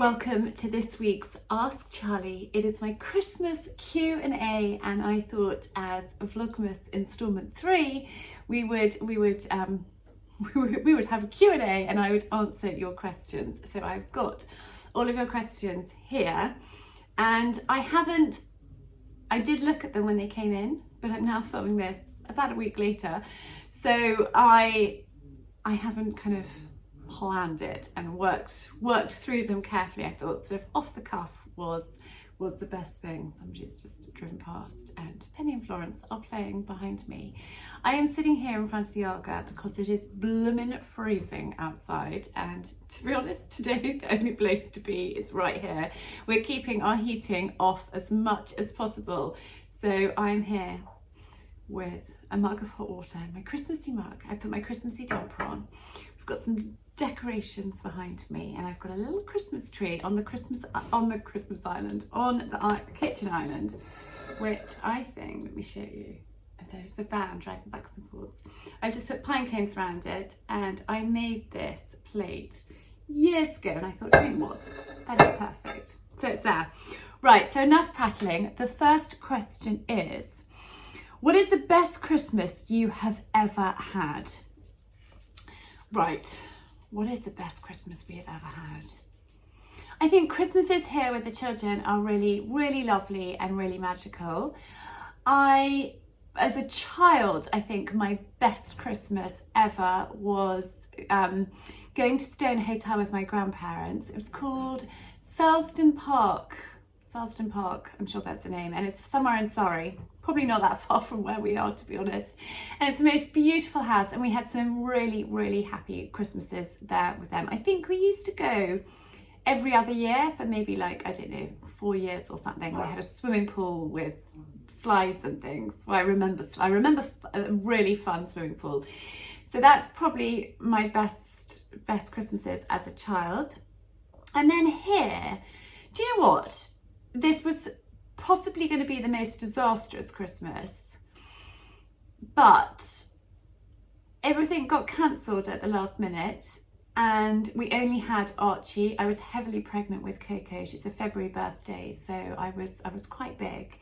Welcome to this week's Ask Charlie. It is my Christmas Q&A, and I thought as Vlogmas installment 3 we would have a Q&A and I would answer your questions. So I've got all of your questions here, and I did look at them when they came in, but I'm now filming this about a week later, so I haven't kind of planned it and worked through them carefully. I thought sort of off the cuff was the best thing. Somebody's just driven past and Penny and Florence are playing behind me. I am sitting here in front of the Arga because it is blooming freezing outside, and to be honest, today the only place to be is right here. We're keeping our heating off as much as possible, so I'm here with a mug of hot water, my Christmassy mug. I put my Christmassy jumper on. We've got some decorations behind me, and I've got a little Christmas tree on the Christmas island, on the kitchen island, which I think, let me show you, there's a van driving backwards and forwards. I've just put pine cones around it, and I made this plate years ago, and I thought, you know what, that is perfect. So it's there. Right, so enough prattling. The first question is, what is the best Christmas you have ever had? Right, what is the best Christmas we have ever had? I think Christmases here with the children are really, really lovely and really magical. As a child, I think my best Christmas ever was going to stay in a hotel with my grandparents. It was called Selsdon Park, I'm sure that's the name, and it's somewhere in Surrey, probably not that far from where we are, to be honest. And it's the most beautiful house, and we had some really, really happy Christmases there with them. I think we used to go every other year for maybe, like, I don't know, 4 years or something. We had a swimming pool with slides and things. Well, I remember a really fun swimming pool. So that's probably my best Christmases as a child. And then here, do you know what? This was possibly going to be the most disastrous Christmas, but everything got cancelled at the last minute and we only had Archie. I was heavily pregnant with Coco. She's a February birthday, so I was quite big,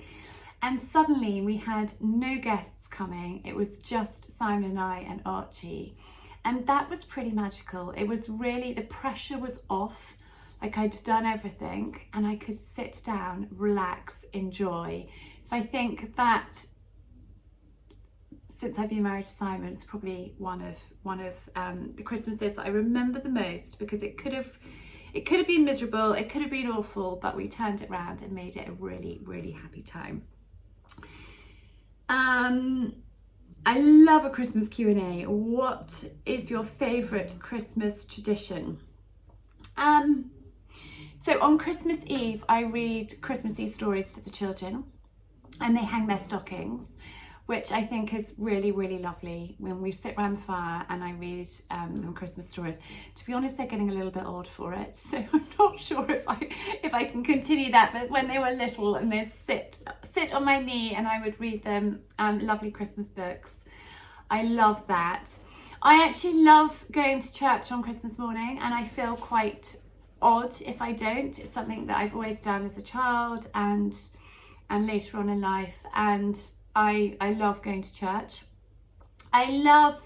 and suddenly we had no guests coming. It was just Simon and I and Archie, and that was pretty magical. It was really, the pressure was off. Like, I'd done everything and I could sit down, relax, enjoy. So I think that since I've been married to Simon, it's probably one of the Christmases that I remember the most, because it could have been miserable, it could have been awful, but we turned it around and made it a really, really happy time. I love a Christmas Q&A. What is your favourite Christmas tradition? So on Christmas Eve, I read Christmassy stories to the children, and they hang their stockings, which I think is really, really lovely, when we sit around the fire and I read them Christmas stories. To be honest, they're getting a little bit old for it, so I'm not sure if I can continue that. But when they were little, and they'd sit on my knee and I would read them lovely Christmas books, I love that. I actually love going to church on Christmas morning, and I feel quite odd if I don't. It's something that I've always done as a child and later on in life, and I love going to church. I love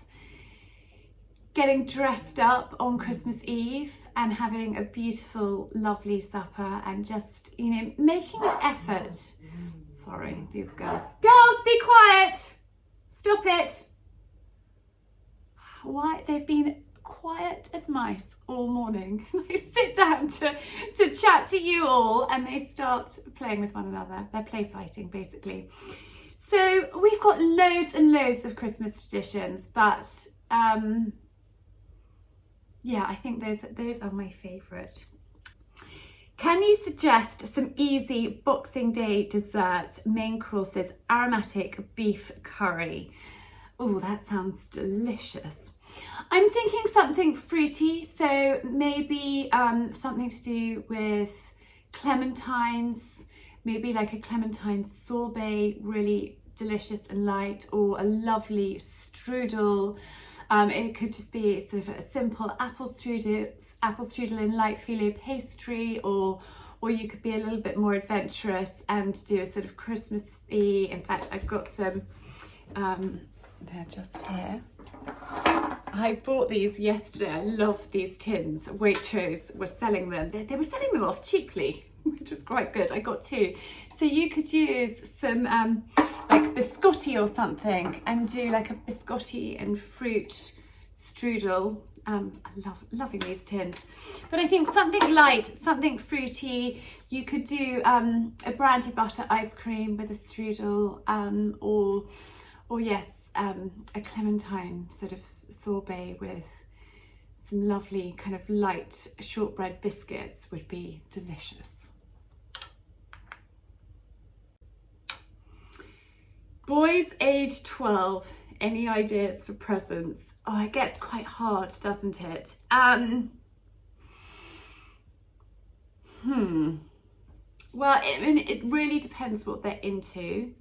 getting dressed up on Christmas Eve and having a beautiful, lovely supper, and just, you know, making an effort. Sorry, these girls, be quiet, stop it. Why, they've been quiet as mice all morning. I sit down to chat to you all and they start playing with one another. They're play fighting, basically. So we've got loads and loads of Christmas traditions, but yeah, I think those are my favourite. Can you suggest some easy Boxing Day desserts, main courses, aromatic beef curry? Oh, that sounds delicious. I'm thinking something fruity, so maybe something to do with clementines, maybe like a clementine sorbet, really delicious and light, or a lovely strudel. It could just be sort of a simple apple strudel in light filo pastry, or you could be a little bit more adventurous and do a sort of Christmassy. In fact, I've got some, they're just here. I bought these yesterday. I love these tins. Waitrose were selling them. They were selling them off cheaply, which was quite good. I got 2. So you could use some like biscotti or something and do like a biscotti and fruit strudel. I'm loving these tins. But I think something light, something fruity. You could do a brandy butter ice cream with a strudel, or yes, a clementine sort of sorbet with some lovely kind of light shortbread biscuits would be delicious. Boys age 12, any ideas for presents? Oh, it gets quite hard, doesn't it? Well, it really depends what they're into.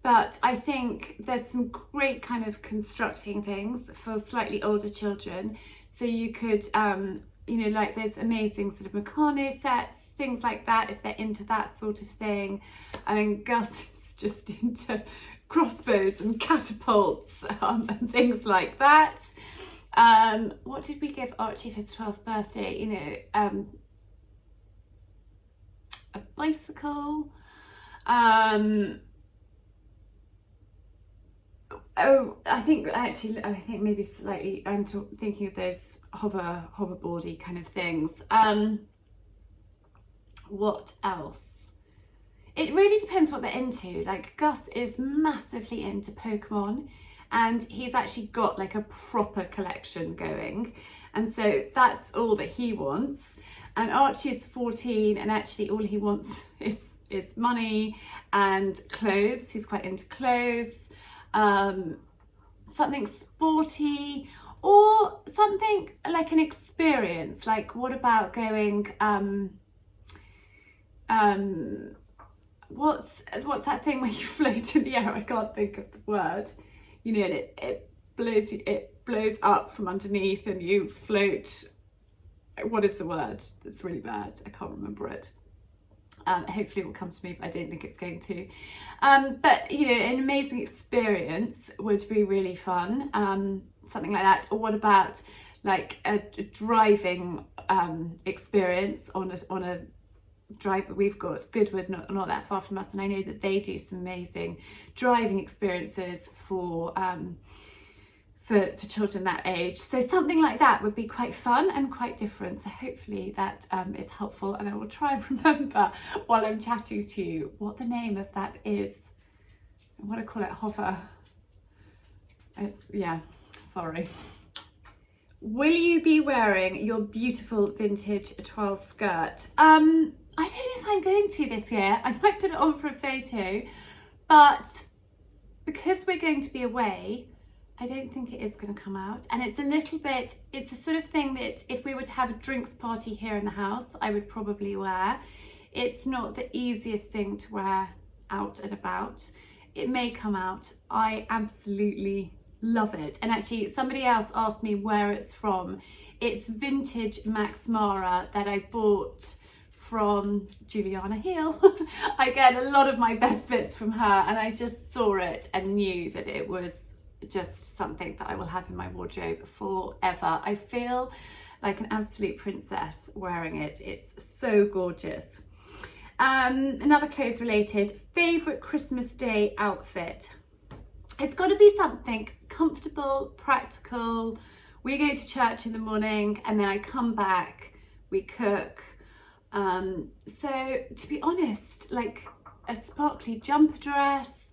But I think there's some great kind of constructing things for slightly older children. So you could, you know, like those amazing sort of Meccano sets, things like that, if they're into that sort of thing. I mean, Gus is just into crossbows and catapults and things like that. What did we give Archie for his 12th birthday? You know, a bicycle. Oh, I think maybe slightly, I'm thinking of those hoverboardy kind of things. What else? It really depends what they're into. Like Gus is massively into Pokemon, and he's actually got like a proper collection going. And so that's all that he wants. And Archie is 14, and actually all he wants is money and clothes. He's quite into clothes. Something sporty, or something like an experience. Like, what about going, what's that thing where you float in the air? I can't think of the word. You know, and it blows up from underneath and you float. What is the word? It's really bad. I can't remember it. Hopefully it will come to me, but I don't think it's going to. But, you know, an amazing experience would be really fun. Something like that. Or what about like a driving experience on a drive? We've got Goodwood not that far from us, and I know that they do some amazing driving experiences for children that age. So something like that would be quite fun and quite different. So hopefully that is helpful, and I will try and remember while I'm chatting to you what the name of that is. I want to call it hover. Sorry. Will you be wearing your beautiful vintage toile skirt? I don't know if I'm going to this year. I might put it on for a photo, but because we're going to be away, I don't think it is going to come out. And it's a sort of thing that if we were to have a drinks party here in the house, I would probably wear. It's not the easiest thing to wear out and about. It may come out. I absolutely love it. And actually somebody else asked me where it's from. It's vintage Max Mara that I bought from Juliana Hill. I get a lot of my best bits from her, and I just saw it and knew that it was just something that I will have in my wardrobe forever. I feel like an absolute princess wearing it. It's so gorgeous. Another clothes related, favourite Christmas Day outfit. It's got to be something comfortable, practical. We go to church in the morning and then I come back, we cook. So to be honest, like a sparkly jumper dress,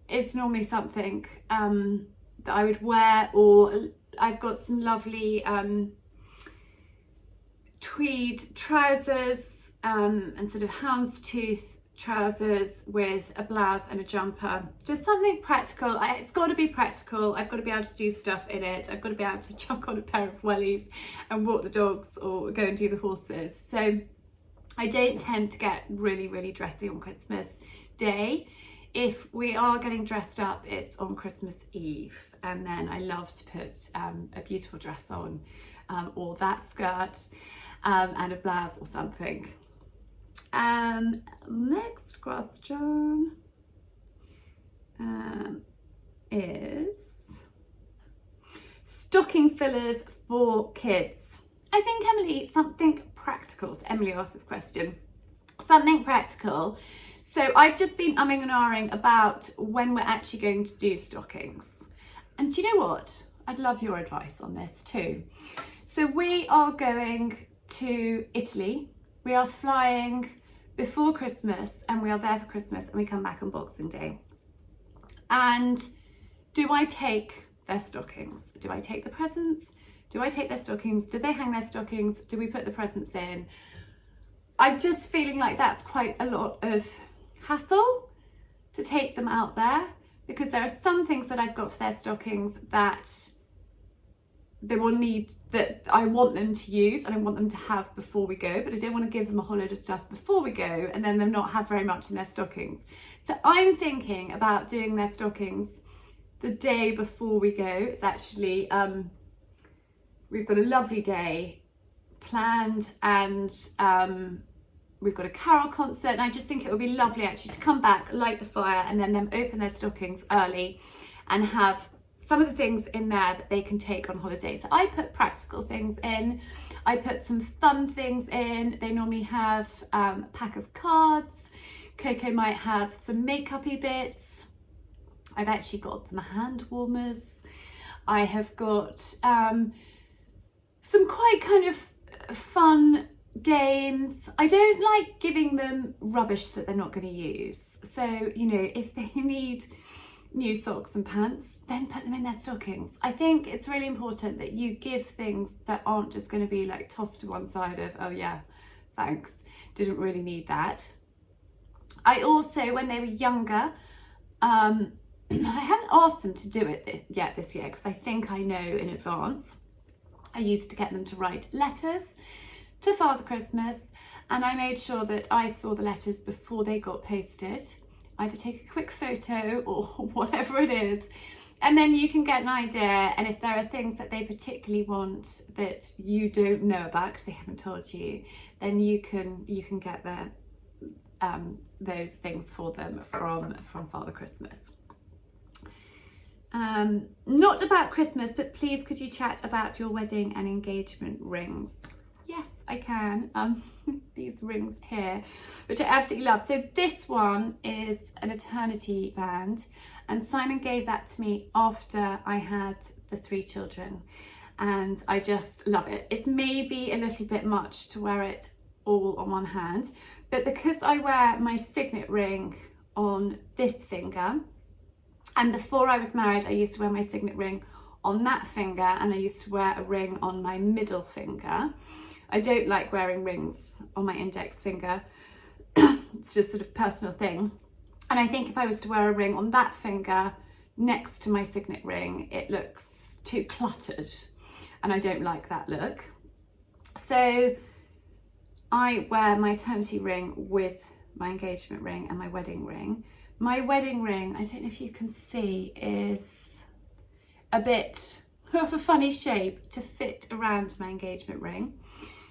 it's normally something that I would wear, or I've got some lovely tweed trousers and sort of houndstooth trousers with a blouse and a jumper. Just something practical. It's got to be practical. I've got to be able to do stuff in it. I've got to be able to chuck on a pair of wellies and walk the dogs or go and do the horses. So I don't tend to get really, really dressy on Christmas Day. if we are getting dressed up, it's on Christmas Eve, and then I love to put a beautiful dress on, or that skirt, and a blouse or something. Next question is stocking fillers for kids. I think, Emily, something practical. So Emily asked this question. Something practical. So I've just been umming and ahhing about when we're actually going to do stockings. And do you know what? I'd love your advice on this too. So we are going to Italy. We are flying before Christmas, and we are there for Christmas, and we come back on Boxing Day. And do I take their stockings? Do I take the presents? Do I take their stockings? Do they hang their stockings? Do we put the presents in? I'm just feeling like that's quite a lot of hassle to take them out there, because there are some things that I've got for their stockings that they will need, that I want them to use and I want them to have before we go, but I don't want to give them a whole load of stuff before we go and then them not have very much in their stockings. So I'm thinking about doing their stockings the day before we go. It's actually, we've got a lovely day planned, and we've got a carol concert, and I just think it would be lovely actually to come back, light the fire, and then them open their stockings early and have some of the things in there that they can take on holiday. So I put practical things in, I put some fun things in. They normally have a pack of cards. Coco might have some makeup-y bits. I've actually got them hand warmers. I have got some quite kind of fun games. I don't like giving them rubbish that they're not going to use. So, you know, if they need new socks and pants, then put them in their stockings. I think it's really important that you give things that aren't just going to be like tossed to one side of, oh yeah, thanks, didn't really need that. I also, when they were younger, I haven't asked them to do it yet this year, because I think I know in advance. I used to get them to write letters to Father Christmas, and I made sure that I saw the letters before they got posted. Either take a quick photo or whatever it is, and then you can get an idea. And if there are things that they particularly want that you don't know about because they haven't told you, then you can get those things for them from Father Christmas. Not about Christmas, but please could you chat about your wedding and engagement rings? Yes, I can. These rings here, which I absolutely love. So this one is an eternity band, and Simon gave that to me after I had the 3 children, and I just love it. It's maybe a little bit much to wear it all on one hand, but because I wear my signet ring on this finger, and before I was married I used to wear my signet ring on that finger, and I used to wear a ring on my middle finger. I don't like wearing rings on my index finger. It's just sort of personal thing. And I think if I was to wear a ring on that finger next to my signet ring, it looks too cluttered, and I don't like that look. So I wear my eternity ring with my engagement ring and my wedding ring. My wedding ring, I don't know if you can see, is a bit of a funny shape to fit around my engagement ring.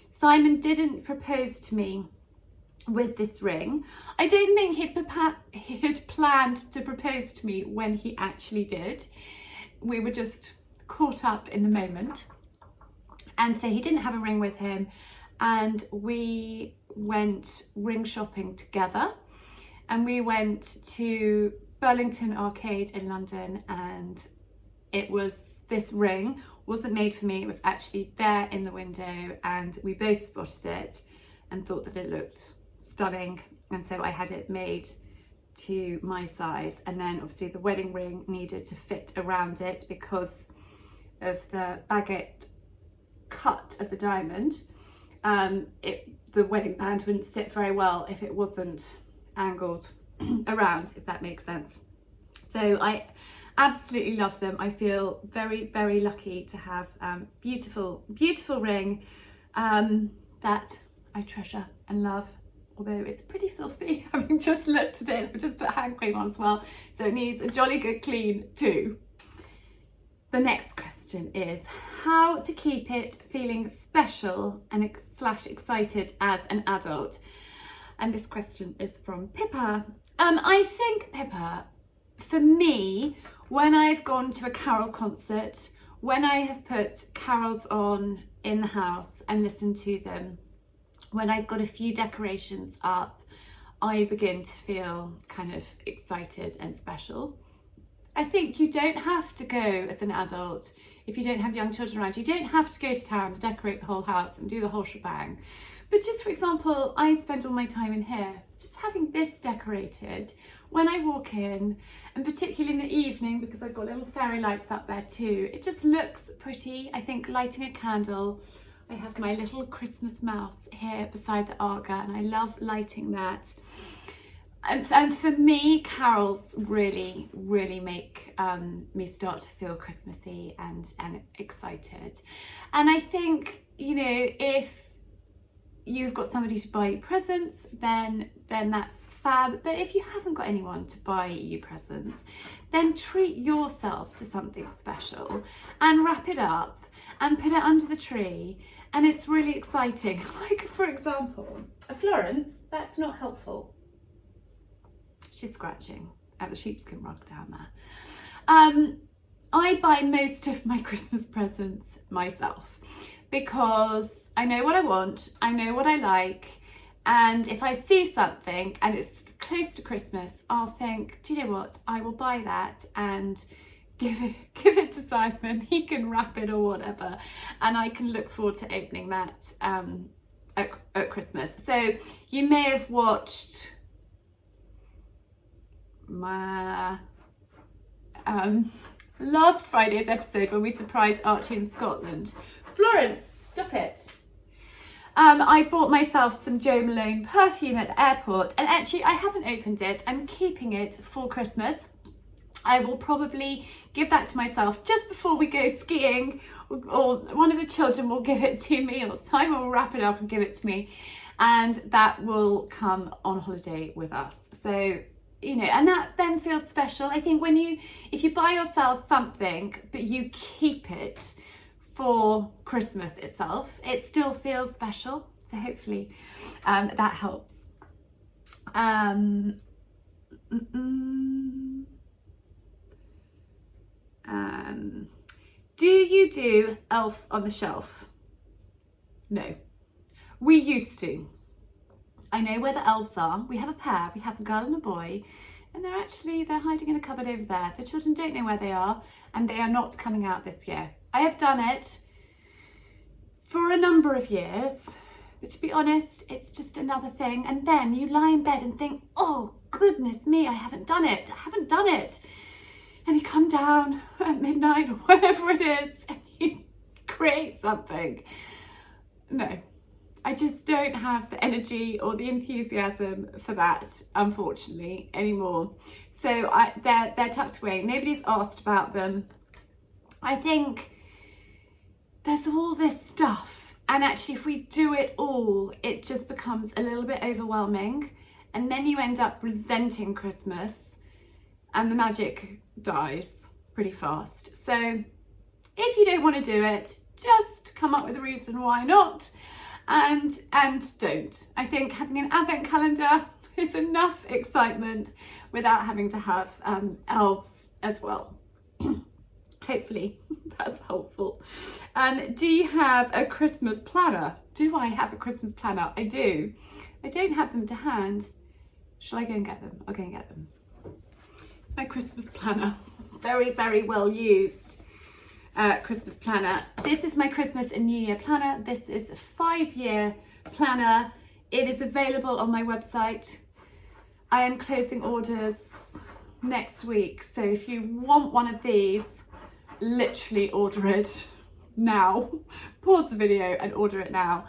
Simon didn't propose to me with this ring. I don't think he'd planned to propose to me when he actually did. We were just caught up in the moment. And so he didn't have a ring with him, and we went ring shopping together, and we went to Burlington Arcade in London, and it was, this ring wasn't made for me, it was actually there in the window, and we both spotted it and thought that it looked stunning, and so I had it made to my size. And then obviously the wedding ring needed to fit around it because of the baguette cut of the diamond. The wedding band wouldn't sit very well if it wasn't angled around, if that makes sense. So I absolutely love them. I feel very, very lucky to have beautiful, beautiful ring that I treasure and love although it's pretty filthy having just looked at it. I just put hand cream on as well, so it needs a jolly good clean too. The next question is how to keep it feeling special and / excited as an adult. And this question is from Pippa. I think, Pippa, for me, when I've gone to a carol concert, when I have put carols on in the house and listened to them, when I've got a few decorations up, I begin to feel kind of excited and special. I think you don't have to go as an adult, if you don't have young children around, you don't have to go to town and decorate the whole house and do the whole shebang. But just for example, I spend all my time in here, just having this decorated when I walk in, and particularly in the evening because I've got little fairy lights up there too. It just looks pretty. I think lighting a candle, I have my little Christmas mouse here beside the Arga and I love lighting that. And for me, carols really, really make me start to feel Christmassy and excited. And I think, you know, if you've got somebody to buy you presents, then that's fab. But if you haven't got anyone to buy you presents, then treat yourself to something special and wrap it up and put it under the tree. And it's really exciting. Like, for example, Florence, that's not helpful. She's scratching at the sheepskin rug down there. I buy most of my Christmas presents myself because I know what I want, I know what I like, and if I see something and it's close to Christmas, I'll think, do you know what, I will buy that and give it to Simon. He can wrap it or whatever, and I can look forward to opening that at Christmas. So you may have watched my last Friday's episode when we surprised Archie in Scotland. Florence, stop it. I bought myself some Jo Malone perfume at the airport, and actually I haven't opened it. I'm keeping it for Christmas. I will probably give that to myself just before we go skiing, or one of the children will give it to me, or Simon will wrap it up and give it to me, and that will come on holiday with us. So, you know, and that then feels special. I think if you buy yourself something but you keep it for Christmas itself, it still feels special. So hopefully that helps. Do you do Elf on the Shelf? No. We used to. I know where the elves are. We have a pair. We have a girl and a boy, and they're hiding in a cupboard over there. The children don't know where they are, and they are not coming out this year. I have done it for a number of years, but to be honest, it's just another thing. And then you lie in bed and think, oh goodness me, I haven't done it. And you come down at midnight or whatever it is and you create something. No, I just don't have the energy or the enthusiasm for that, unfortunately, anymore. So they're tucked away. Nobody's asked about them. I think there's all this stuff, and actually if we do it all, it just becomes a little bit overwhelming, and then you end up resenting Christmas and the magic dies pretty fast. So if you don't want to do it, just come up with a reason why not, and don't. I think having an advent calendar is enough excitement without having to have elves as well. Hopefully that's helpful. Do you have a Christmas planner? Do I have a Christmas planner? I do. I don't have them to hand. Shall I go and get them? I'll go and get them. My Christmas planner. Very, very well used Christmas planner. This is my Christmas and New Year planner. This is a 5-year planner. It is available on my website. I am closing orders next week. So if you want one of these, literally order it now. Pause the video and order it now.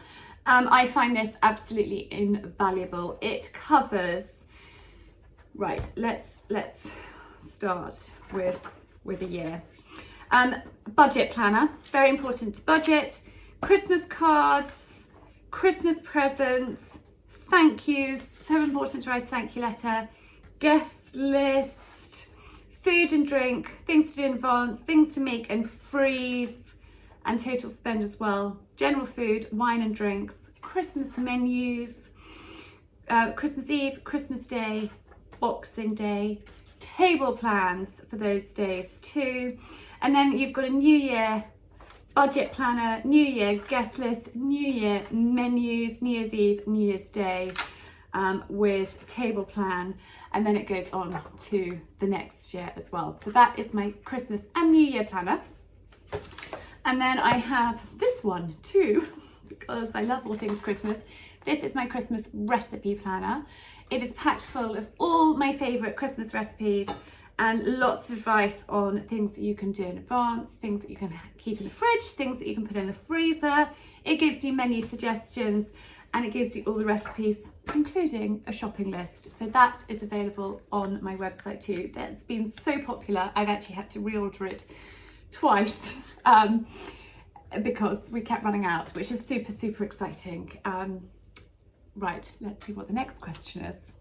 I find this absolutely invaluable. It covers, right, let's start with a year. Budget planner, very important to budget. Christmas cards, Christmas presents, thank yous, so important to write a thank you letter, guest list, food and drink, things to do in advance, things to make and freeze, and total spend as well. General food, wine and drinks, Christmas menus, Christmas Eve, Christmas Day, Boxing Day, table plans for those days too. And then you've got a New Year budget planner, New Year guest list, New Year menus, New Year's Eve, New Year's Day, with table plan, and then it goes on to the next year as well. So that is my Christmas and New Year planner. And then I have this one too, because I love all things Christmas. This is my Christmas recipe planner. It is packed full of all my favourite Christmas recipes and lots of advice on things that you can do in advance, things that you can keep in the fridge, things that you can put in the freezer. It gives you menu suggestions and it gives you all the recipes, including a shopping list. So that is available on my website too. That's been so popular, I've actually had to reorder it twice because we kept running out, which is super, super exciting. Right, let's see what the next question is.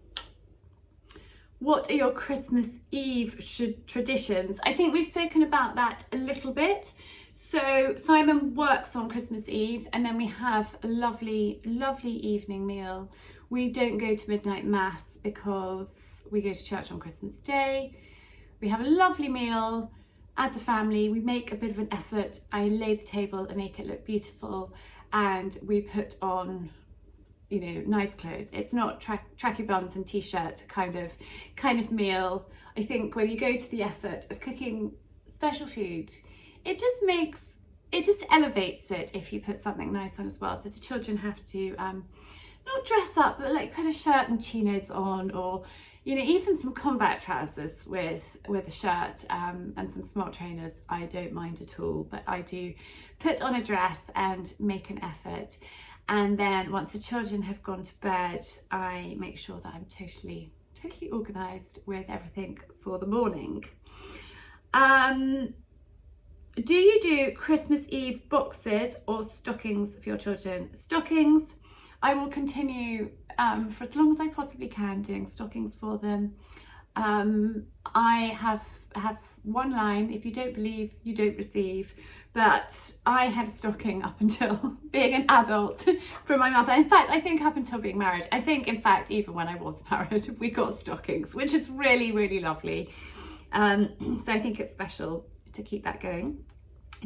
What are your Christmas Eve traditions? I think we've spoken about that a little bit. So Simon works on Christmas Eve and then we have a lovely, lovely evening meal. We don't go to midnight mass because we go to church on Christmas Day. We have a lovely meal as a family. We make a bit of an effort. I lay the table and make it look beautiful, and we put on, you know, nice clothes. It's not tracky buns and t-shirt kind of meal. I think when you go to the effort of cooking special food, it just elevates it if you put something nice on as well. So the children have to not dress up, but like put a shirt and chinos on, or you know, even some combat trousers with a shirt and some smart trainers. I don't mind at all, but I do put on a dress and make an effort. And then once the children have gone to bed, I make sure that I'm totally organised with everything for the morning. Do you do Christmas Eve boxes or stockings for your children? Stockings. I will continue for as long as I possibly can doing stockings for them. I have one line: if you don't believe, you don't receive. But I had a stocking up until being an adult from my mother. In fact, I think up until being married. I think, in fact, even when I was married, we got stockings, which is really, really lovely. So I think it's special to keep that going.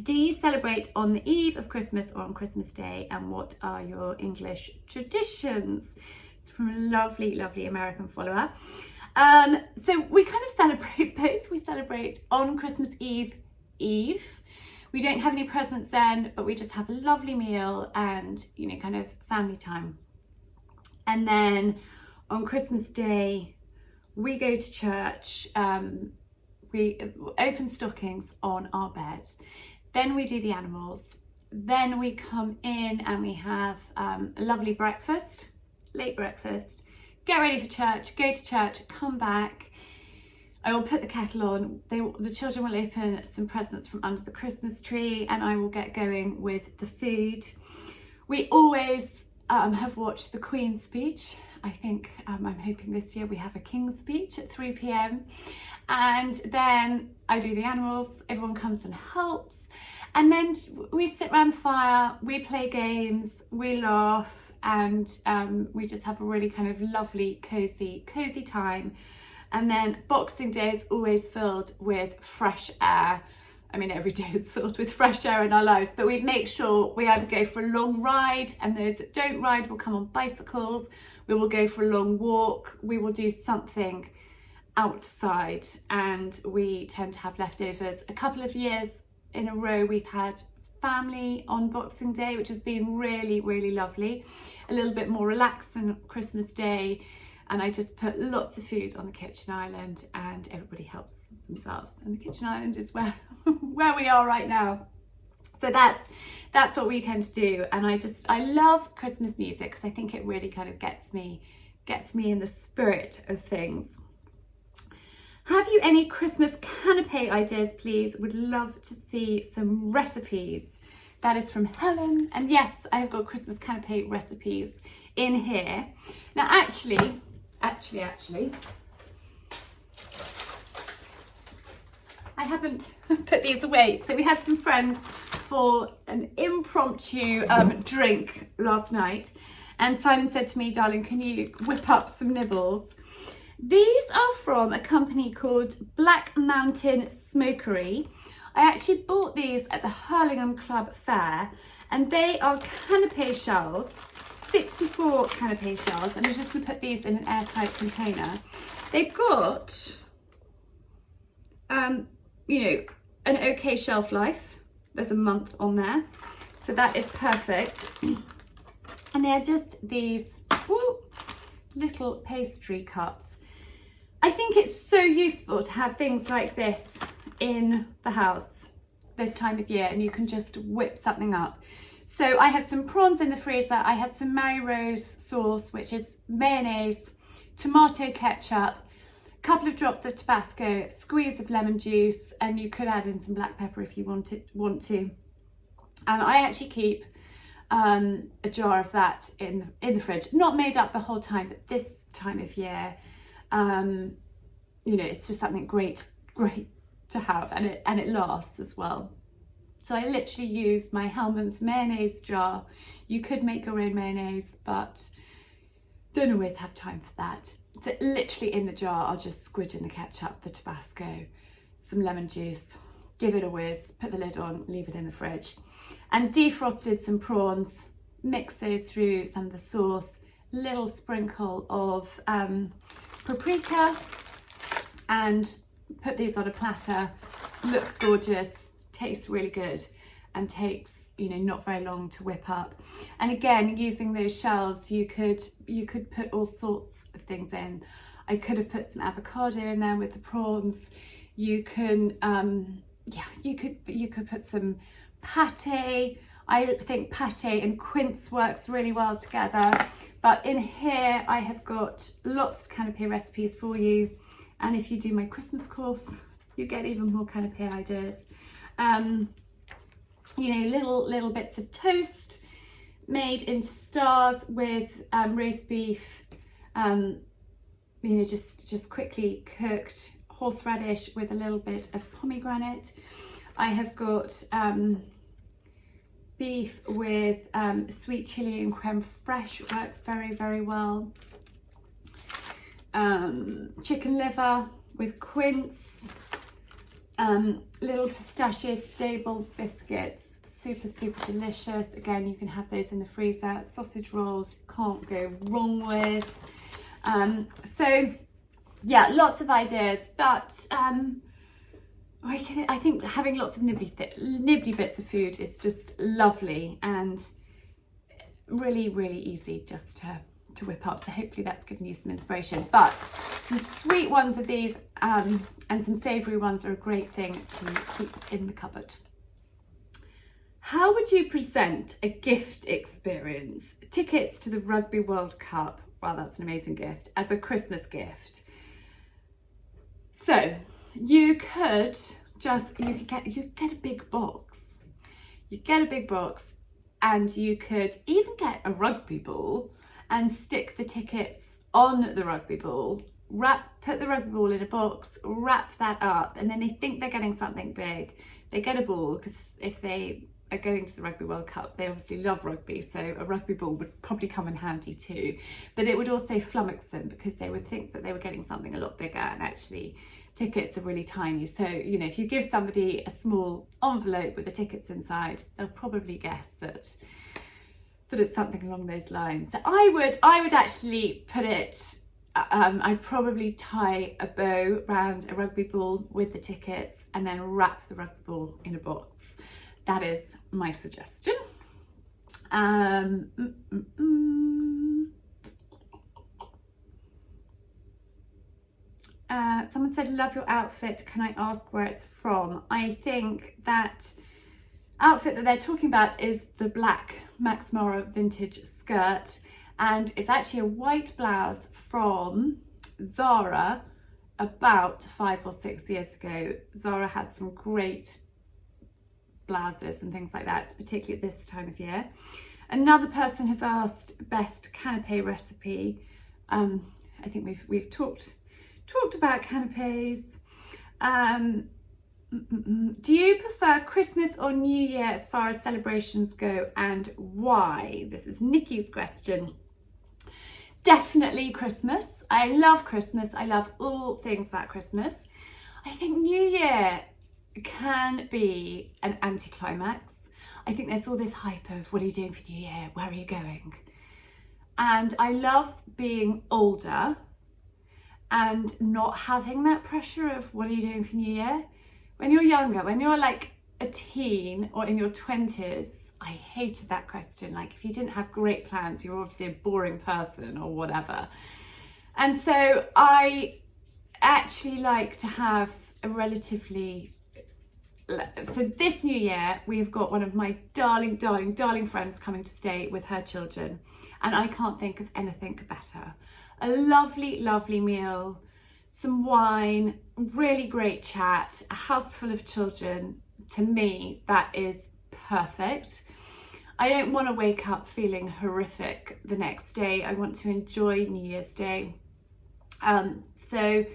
Do you celebrate on the eve of Christmas or on Christmas Day? And what are your English traditions? It's from a lovely, lovely American follower. So we kind of celebrate both. We celebrate on Christmas Eve. We don't have any presents then, but we just have a lovely meal and, you know, kind of family time. And then on Christmas Day, we go to church. We open stockings on our bed. Then we do the animals. Then we come in and we have a lovely breakfast, late breakfast, get ready for church, go to church, come back. I will put the kettle on. The children will open some presents from under the Christmas tree, and I will get going with the food. We always have watched the Queen's speech. I think I'm hoping this year we have a King's speech at 3 p.m. And then I do the animals. Everyone comes and helps. And then we sit around the fire, we play games, we laugh, and we just have a really kind of lovely, cozy time. And then Boxing Day is always filled with fresh air. I mean, every day is filled with fresh air in our lives, but we make sure we either go for a long ride, and those that don't ride will come on bicycles. We will go for a long walk. We will do something outside, and we tend to have leftovers. A couple of years in a row, we've had family on Boxing Day, which has been really, really lovely. A little bit more relaxed than Christmas Day. And I just put lots of food on the kitchen island, and everybody helps themselves. And the kitchen island is where we are right now. So that's what we tend to do. And I love Christmas music because I think it really kind of gets me in the spirit of things. Have you any Christmas canape ideas, please? Would love to see some recipes. That is from Helen. And yes, I've got Christmas Canape recipes in here. Now actually, I haven't put these away. So we had some friends for an impromptu drink last night. And Simon said to me, darling, can you whip up some nibbles? These are from a company called Black Mountain Smokery. I actually bought these at the Hurlingham Club Fair, and they are Canape shells, 64 Canape shells, and I'm just going to put these in an airtight container. They've got, you know, an okay shelf life. There's a month on there, so that is perfect. And they're just these little pastry cups. I think it's so useful to have things like this in the house this time of year, and you can just whip something up. So I had some prawns in the freezer. I had some Mary Rose sauce, which is mayonnaise, tomato ketchup, a couple of drops of Tabasco, squeeze of lemon juice, and you could add in some black pepper if you want to. I actually keep a jar of that in the fridge, not made up the whole time, but this time of year, you know, it's just something great to have, and it lasts as well. So I literally use my Hellmann's mayonnaise jar. You could make your own mayonnaise, but don't always have time for that. So literally in the jar, I'll just squidge in the ketchup, the Tabasco, some lemon juice, give it a whiz, put the lid on, leave it in the fridge. And defrosted some prawns, mix those through some of the sauce, little sprinkle of paprika, and put these on a platter. Look gorgeous, tastes really good, and takes, you know, not very long to whip up. And again, using those shells, you could put all sorts of things in. I could have put some avocado in there with the prawns. You can, you could put some pate. I think pate and quince works really well together. But in here, I have got lots of Canape recipes for you. And if you do my Christmas course, you get even more Canape ideas. You know, little bits of toast made into stars with roast beef, you know, just quickly cooked, horseradish with a little bit of pomegranate. I have got beef with sweet chili and creme fraiche, works very, very well. Chicken liver with quince, little pistachio stable biscuits, super delicious. Again, you can have those in the freezer. Sausage rolls, can't go wrong with. So yeah, lots of ideas, but I think having lots of nibbly bits of food is just lovely and really easy just to whip up. So hopefully that's given you some inspiration. But some sweet ones of these and some savoury ones are a great thing to keep in the cupboard. How would you present a gift experience? Tickets to the Rugby World Cup, wow, that's an amazing gift, as a Christmas gift. So you could get a big box. You get a big box, and you could even get a rugby ball and stick the tickets on the rugby ball, put the rugby ball in a box, wrap that up, and then they think they're getting something big. They get a ball, because if they are going to the Rugby World Cup, they obviously love rugby, so a rugby ball would probably come in handy too. But it would also flummox them, because they would think that they were getting something a lot bigger, and actually tickets are really tiny. So, you know, if you give somebody a small envelope with the tickets inside, they'll probably guess that it's something along those lines. So I would actually put it, I'd probably tie a bow around a rugby ball with the tickets and then wrap the rugby ball in a box. That is my suggestion. Someone said, love your outfit. Can I ask where it's from? I think that outfit that they're talking about is the black Max Mara vintage skirt, and it's actually a white blouse from Zara about 5 or 6 years ago. Zara has some great blouses and things like that, particularly at this time of year. Another person has asked best Canape recipe. I think we've talked about canapes. Do you prefer Christmas or New Year as far as celebrations go, and why? This is Nikki's question. Definitely Christmas. I love Christmas. I love all things about Christmas. I think New Year can be an anticlimax. I think there's all this hype of what are you doing for New Year? Where are you going? And I love being older and not having that pressure of what are you doing for New Year? When you're younger, when you're like a teen or in your 20s, I hated that question. Like, if you didn't have great plans, you're obviously a boring person or whatever. And so I actually like to have a relatively... So this New Year, we've got one of my darling friends coming to stay with her children. And I can't think of anything better. A lovely meal, some wine, really great chat, a house full of children. To me, that is perfect. I don't want to wake up feeling horrific the next day. I want to enjoy New Year's Day. So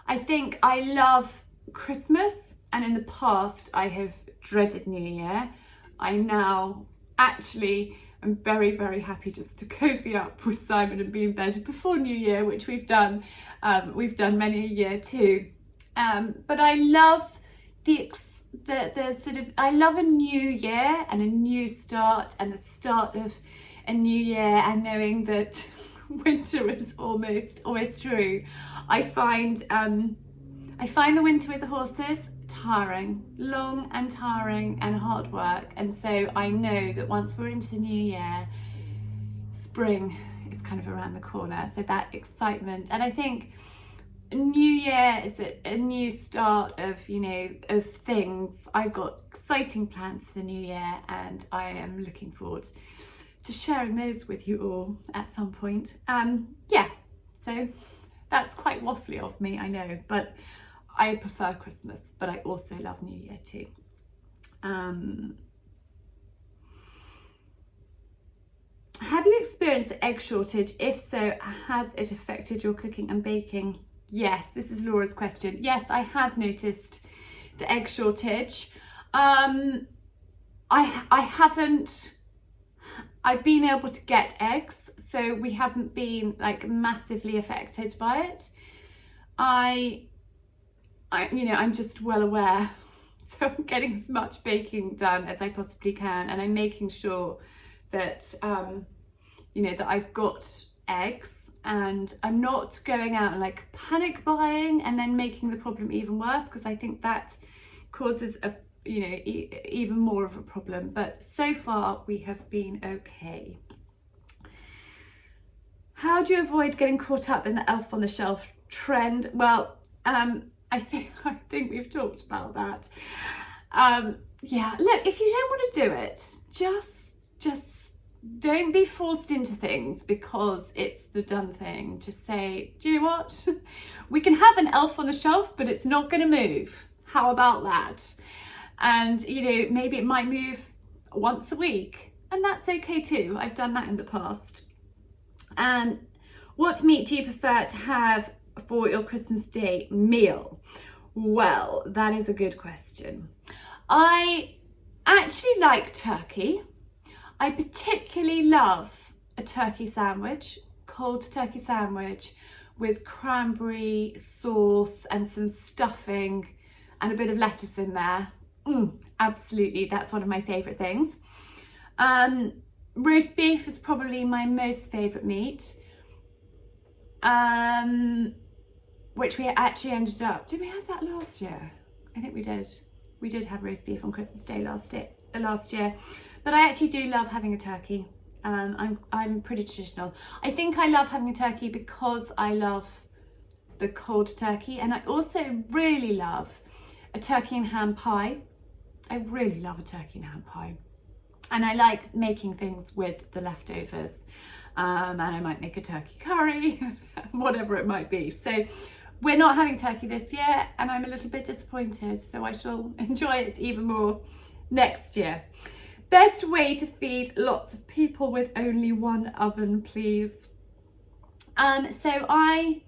I think I love Christmas, and in the past I have dreaded New Year. I now actually am very happy just to cozy up with Simon and be in bed before New Year, which we've done many a year too. But I love the sort of, I love a new year and a new start and the start of a new year, and knowing that winter is almost through. I find the winter with the horses tiring, long and tiring and hard work, and so I know that once we're into the new year, spring is kind of around the corner. So that excitement, and I think New Year is a new start of, of things. I've got exciting plans for the new year, and I am looking forward to sharing those with you all at some point. Yeah, so that's quite waffly of me, I know, but I prefer Christmas, but I also love New Year too. Have you experienced an egg shortage? If so, has it affected your cooking and baking? Yes, this is Laura's question. Yes, I have noticed the egg shortage. I've been able to get eggs, so we haven't been like massively affected by it. I'm just well aware, so I'm getting as much baking done as I possibly can, and I'm making sure that that I've got eggs, and I'm not going out and like panic buying and then making the problem even worse, because I think that causes even more of a problem. But so far we have been okay. How do you avoid getting caught up in the elf on the shelf trend? Well, I think we've talked about that. Yeah, look, if you don't want to do it, just don't be forced into things because it's the done thing. Just say, do you know what? We can have an elf on the shelf, but it's not going to move. How about that? And, maybe it might move once a week, and that's okay too. I've done that in the past. And what meat do you prefer to have for your Christmas Day meal? Well, that is a good question. I actually like turkey. I particularly love a turkey sandwich, cold turkey sandwich with cranberry sauce and some stuffing and a bit of lettuce in there. Absolutely, that's one of my favourite things. Roast beef is probably my most favourite meat. Which we actually ended up, did we have that last year? I think we did. We did have roast beef on Christmas Day last year. But I actually do love having a turkey. I'm pretty traditional. I think I love having a turkey because I love the cold turkey, and I also really love a turkey and ham pie. I really love a turkey and ham pie. And I like making things with the leftovers. And I might make a turkey curry, whatever it might be. So we're not having turkey this year, and I'm a little bit disappointed, so I shall enjoy it even more next year. Best way to feed lots of people with only one oven, please. So I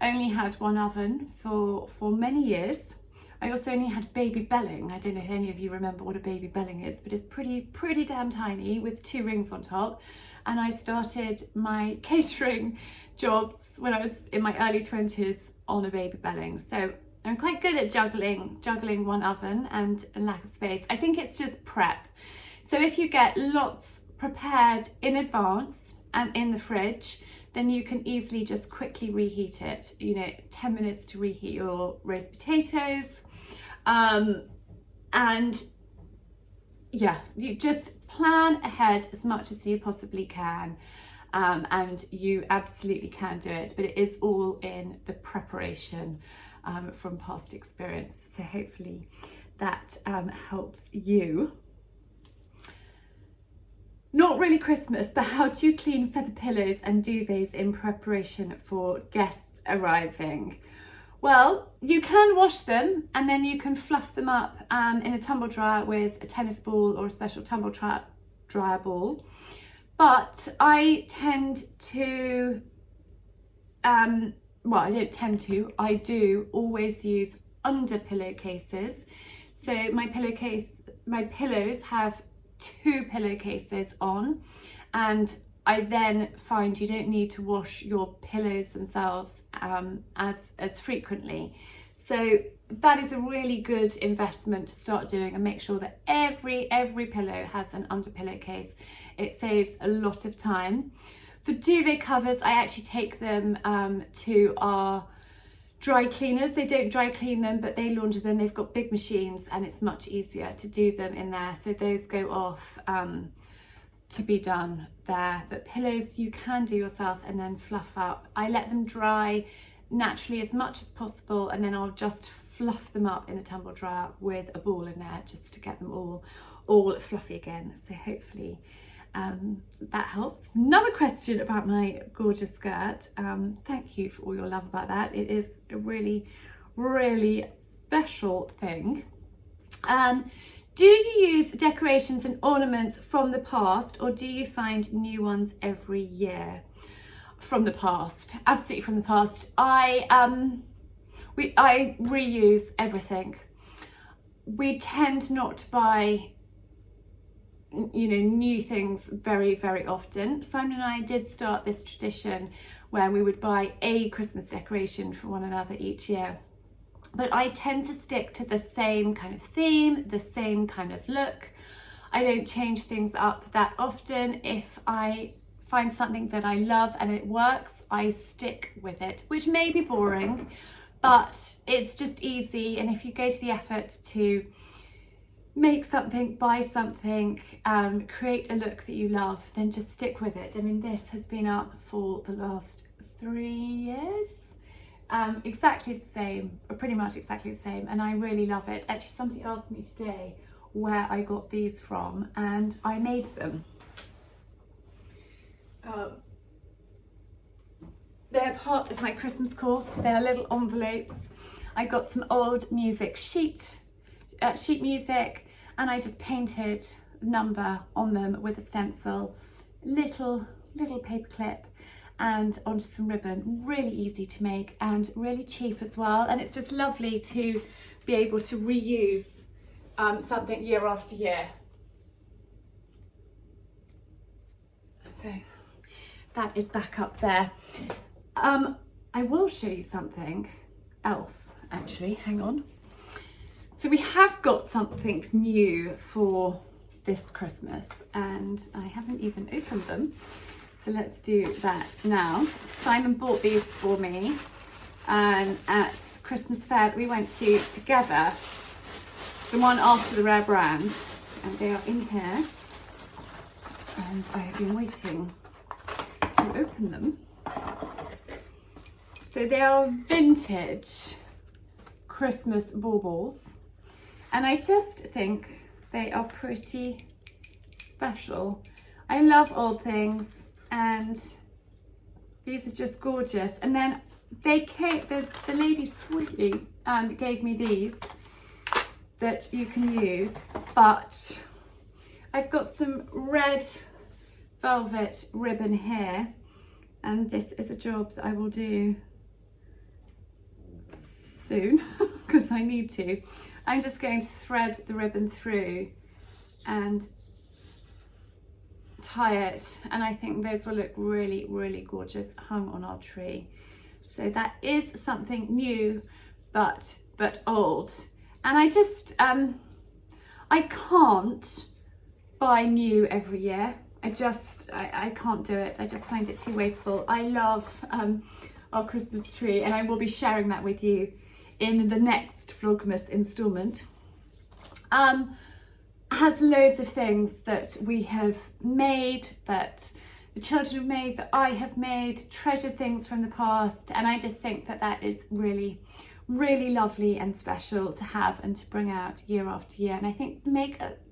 only had one oven for many years. I also only had baby belling. I don't know if any of you remember what a baby belling is, but it's pretty damn tiny with 2 rings on top. And I started my catering jobs when I was in my early 20s on a baby belling. So I'm quite good at juggling one oven and a lack of space. I think it's just prep. So if you get lots prepared in advance and in the fridge, then you can easily just quickly reheat it. 10 minutes to reheat your roast potatoes. And yeah, you just plan ahead as much as you possibly can. And you absolutely can do it, but it is all in the preparation from past experience. So hopefully that helps you. Not really Christmas, but how do you clean feather pillows and duvets in preparation for guests arriving? Well, you can wash them and then you can fluff them up in a tumble dryer with a tennis ball or a special tumble dryer ball. But I tend to, I do always use under pillowcases. So my pillows have 2 pillowcases on, and I then find you don't need to wash your pillows themselves as frequently. So that is a really good investment to start doing, and make sure that every pillow has an under pillowcase. It saves a lot of time. For duvet covers, I actually take them to our dry cleaners. They don't dry clean them, but they launder them. They've got big machines and it's much easier to do them in there. So those go off to be done there. But pillows you can do yourself and then fluff up. I let them dry naturally as much as possible, and then I'll just fluff them up in the tumble dryer with a ball in there just to get them all fluffy again. So hopefully that helps. Another question about my gorgeous skirt. Thank you for all your love about that. It is a really special thing. Do you use decorations and ornaments from the past, or do you find new ones every year? From the past, absolutely from the past. I reuse everything. We tend not to buy new things very often. Simon and I did start this tradition where we would buy a Christmas decoration for one another each year, but I tend to stick to the same kind of theme, the same kind of look. I don't change things up that often. If I find something that I love and it works, I stick with it, which may be boring, but it's just easy. And if you go to the effort to make something, buy something, create a look that you love, then just stick with it. I mean, this has been up for the last 3 years, exactly the same, or pretty much exactly the same, and I really love it. Actually, somebody asked me today where I got these from, and I made them. They're part of my Christmas course. They're little envelopes. I got some old sheet music, and I just painted a number on them with a stencil, little paper clip, and onto some ribbon. Really easy to make and really cheap as well, and it's just lovely to be able to reuse something year after year. So that is back up there. I will show you something else actually, hang on. So we have got something new for this Christmas, and I haven't even opened them. So let's do that now. Simon bought these for me at the Christmas fair that we went to together, the one after the Rare Brand, and they are in here. And I have been waiting to open them. So they are vintage Christmas baubles. And I just think they are pretty special. I love old things, and these are just gorgeous. And then they came, the lady sweetly gave me these that you can use, but I've got some red velvet ribbon here, and this is a job that I will do soon because I need to. I'm just going to thread the ribbon through and tie it, and I think those will look really, really gorgeous hung on our tree. So that is something new but old, and I just I can't buy new every year. I can't do it. I just find it too wasteful. I love our Christmas tree, and I will be sharing that with you in the next Vlogmas installment. Has loads of things that we have made, that the children have made, that I have made, treasured things from the past, and I just think that that is really, really lovely and special to have and to bring out year after year. And I think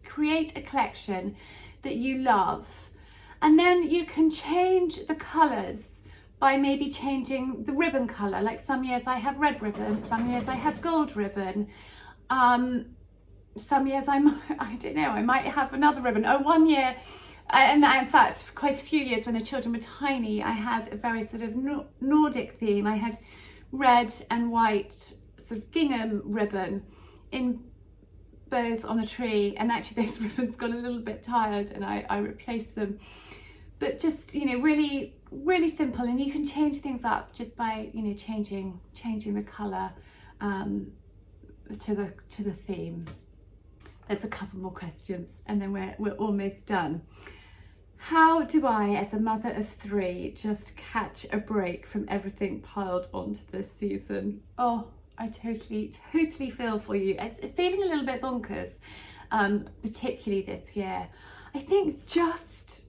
create a collection that you love, and then you can change the colours by maybe changing the ribbon colour. Like some years I have red ribbon, some years I have gold ribbon, some years I don't know, I might have another ribbon. Oh, one year, and in fact for quite a few years when the children were tiny, I had a very sort of Nordic theme. I had red and white sort of gingham ribbon in bows on the tree, and actually those ribbons got a little bit tired and I replaced them. But just, you know, really, really simple, and you can change things up just by, you know, changing the colour to the theme. There's a couple more questions and then we're almost done. How do I, as a mother of 3, just catch a break from everything piled onto this season? Oh, I totally feel for you. It's feeling a little bit bonkers, particularly this year. I think just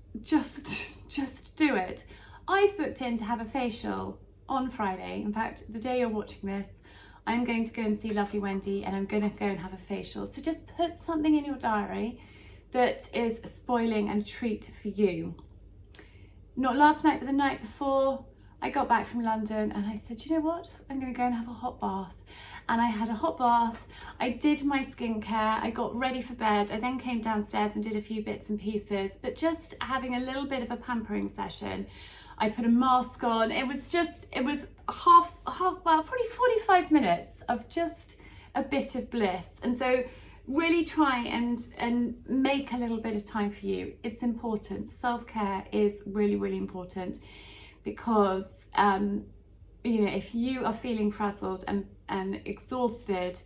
do it. I've booked in to have a facial on Friday. In fact, the day you're watching this, I'm going to go and see lovely Wendy, and I'm going to go and have a facial. So just put something in your diary that is spoiling and a treat for you. Not last night, but the night before, I got back from London and I said, you know what? I'm going to go and have a hot bath. And I had a hot bath. I did my skincare. I got ready for bed. I then came downstairs and did a few bits and pieces, but just having a little bit of a pampering session. I put a mask on. It was probably 45 minutes of just a bit of bliss. And so really try and make a little bit of time for you. It's important. Self-care is really, really important, because you know, if you are feeling frazzled and exhausted,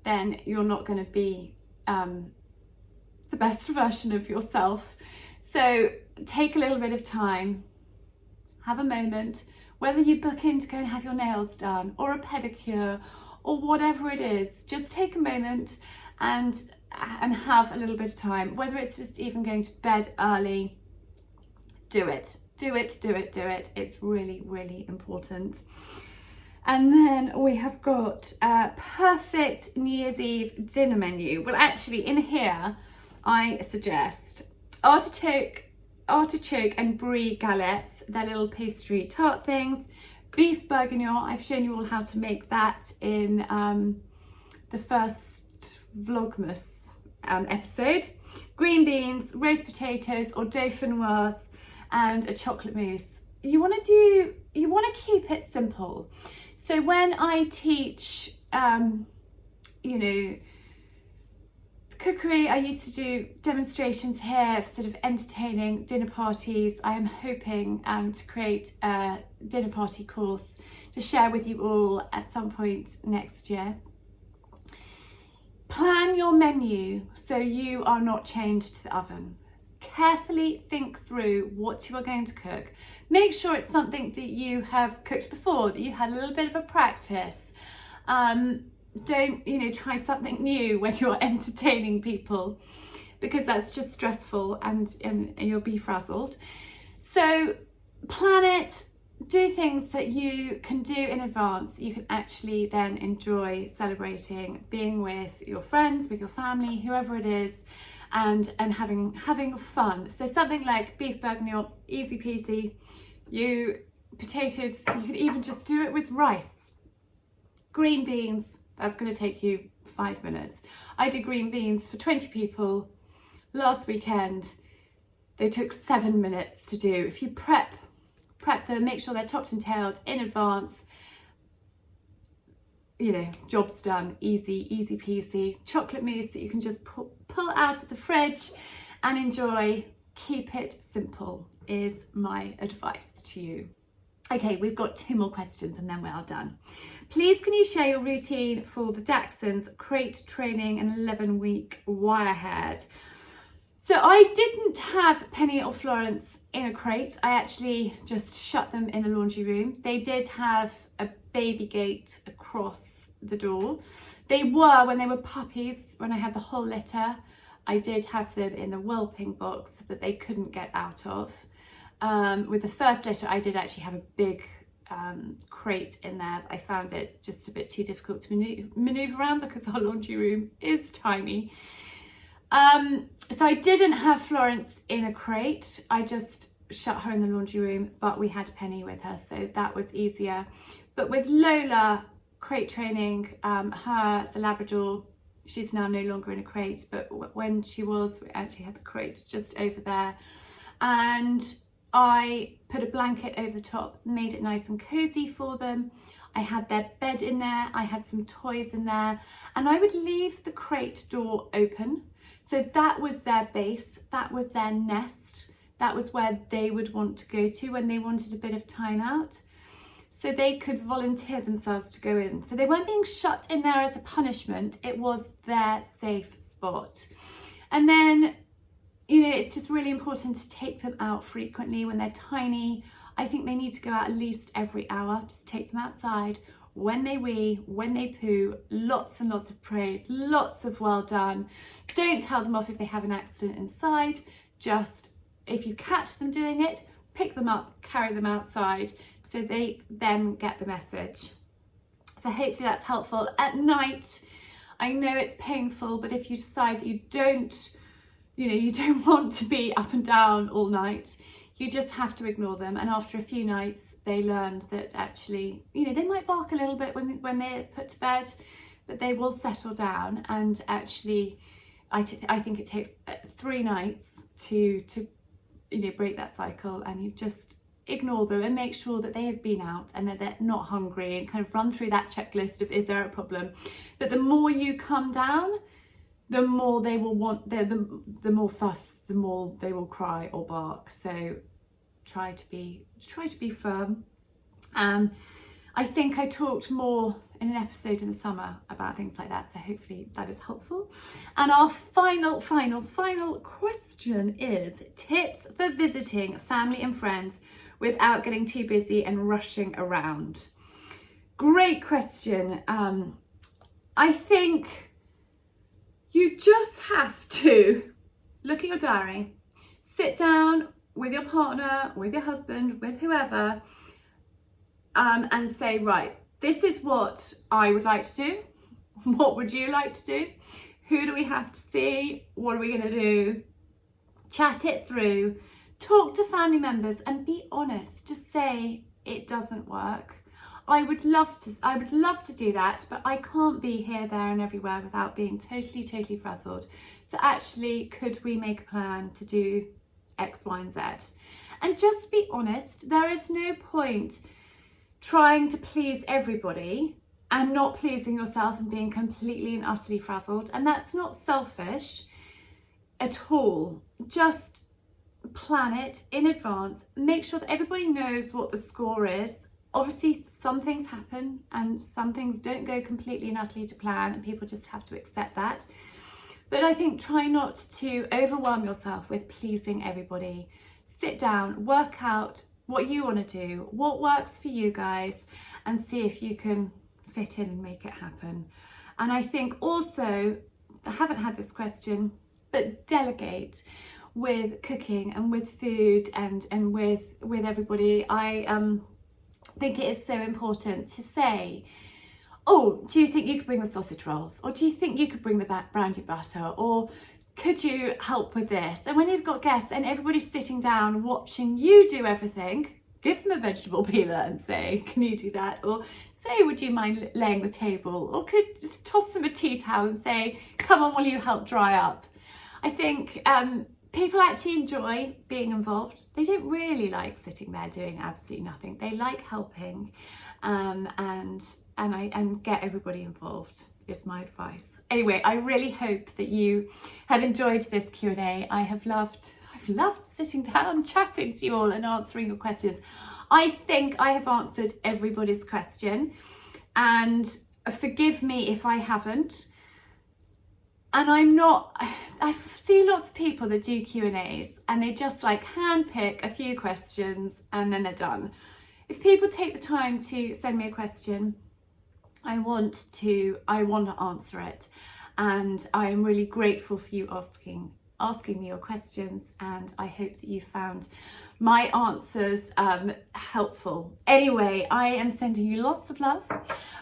then you're not going to be the best version of yourself. So take a little bit of time, have a moment, whether you book in to go and have your nails done or a pedicure or whatever it is, just take a moment and have a little bit of time, whether it's just even going to bed early. Do it. It's really, really important. And then we have got a perfect New Year's Eve dinner menu. Well, actually in here, I suggest artichoke and brie galettes, they're little pastry tart things. Beef bourguignon, I've shown you all how to make that in the first Vlogmas episode. Green beans, roast potatoes or dauphinoise, and a chocolate mousse. You want to keep it simple. So when I teach, you know, cookery, I used to do demonstrations here for sort of entertaining dinner parties. I am hoping to create a dinner party course to share with you all at some point next year. Plan your menu so you are not chained to the oven. Carefully think through what you are going to cook. Make sure it's something that you have cooked before, that you had a little bit of a practice. Don't, you know, try something new when you're entertaining people, because that's just stressful and you'll be frazzled. So plan it, do things that you can do in advance. You can actually then enjoy celebrating, being with your friends, with your family, whoever it is, and having fun. So something like beef bourguignon, easy peasy. Potatoes, you could even just do it with rice. Green beans, That's going to take you 5 minutes. I did green beans for 20 people last weekend. They took 7 minutes to do. If you prep them, make sure they're topped and tailed in advance, you know, job's done. Easy peasy. Chocolate mousse that you can just pull out of the fridge and enjoy. Keep it simple is my advice to you. Okay, we've got 2 more questions and then we're all done. Please can you share your routine for the Dachshunds crate training and 11-week wire head? So I didn't have Penny or Florence in a crate. I actually just shut them in the laundry room. They did have a baby gate across the door. They were, when they were puppies, when I had the whole litter, I did have them in the whelping box that they couldn't get out of. With the first litter, I did actually have a big crate in there. I found it just a bit too difficult to maneuver around because our laundry room is tiny. So I didn't have Florence in a crate. I just shut her in the laundry room, but we had Penny with her, so that was easier. But with Lola crate training, her's a Labrador. She's now no longer in a crate, but when she was, we actually had the crate just over there. And I put a blanket over the top, made it nice and cozy for them. I had their bed in there, I had some toys in there, and I would leave the crate door open. So that was their base, that was their nest, that was where they would want to go to when they wanted a bit of time out. So they could volunteer themselves to go in. So they weren't being shut in there as a punishment, it was their safe spot. And then, you know, it's just really important to take them out frequently when they're tiny. I think they need to go out at least every hour. Just take them outside when they wee, when they poo, lots and lots of praise, lots of well done. Don't tell them off if they have an accident inside. Just, if you catch them doing it, pick them up, carry them outside, so they then get the message. So hopefully that's helpful. At night, I know it's painful, but if you decide that you don't want to be up and down all night, you just have to ignore them. And after a few nights, they learned that actually, you know, they might bark a little bit when they're put to bed, but they will settle down. And actually, I think it takes 3 nights to you know, break that cycle, and you just ignore them and make sure that they have been out and that they're not hungry, and kind of run through that checklist of, is there a problem? But the more you come down, the more they will want, the more fuss, the more they will cry or bark. So try to be firm. I think I talked more in an episode in the summer about things like that, so hopefully that is helpful. And our final question is tips for visiting family and friends without getting too busy and rushing around. Great question. I think you just have to look at your diary, sit down with your partner, with your husband, with whoever, and say, right, this is what I would like to do. What would you like to do? Who do we have to see? What are we going to do? Chat it through. Talk to family members and be honest. Just say it doesn't work. I would love to do that, but I can't be here, there and everywhere without being totally frazzled. So actually, could we make a plan to do X, Y, and Z? And just be honest. There is no point trying to please everybody and not pleasing yourself and being completely and utterly frazzled. And that's not selfish at all. Just plan it in advance. Make sure that everybody knows what the score is. Obviously, some things happen and some things don't go completely and utterly to plan, and people just have to accept that. But I think try not to overwhelm yourself with pleasing everybody. Sit down, work out what you want to do, what works for you guys, and see if you can fit in and make it happen. And I think also, I haven't had this question, but delegate with cooking and with food and with everybody. I think it is so important to say, oh, do you think you could bring the sausage rolls? Or do you think you could bring the brandy butter? Or could you help with this? And when you've got guests and everybody's sitting down watching you do everything, give them a vegetable peeler and say, can you do that? Or say, would you mind laying the table? Or could toss them a tea towel and say, come on, will you help dry up? I think people actually enjoy being involved. They don't really like sitting there doing absolutely nothing. They like helping and get everybody involved is my advice. Anyway, I really hope that you have enjoyed this Q&A. I've loved sitting down, chatting to you all and answering your questions. I think I have answered everybody's question, and forgive me if I haven't. And I see lots of people that do Q&As and they just like handpick a few questions and then they're done. If people take the time to send me a question, I want to answer it, and I am really grateful for you asking me your questions, and I hope that you found my answers helpful. Anyway, I am sending you lots of love.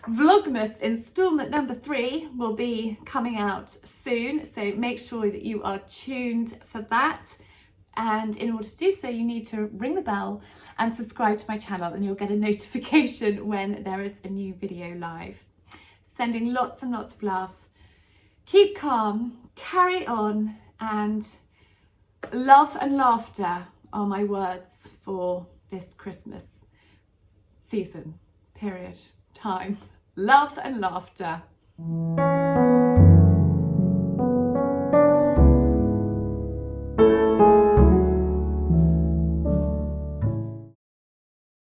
Vlogmas installment number 3 will be coming out soon, so make sure that you are tuned for that. And in order to do so, you need to ring the bell and subscribe to my channel, and you'll get a notification when there is a new video live. Sending lots and lots of love. Keep calm, carry on, and love and laughter are my words for this Christmas season, period, time. Love and laughter.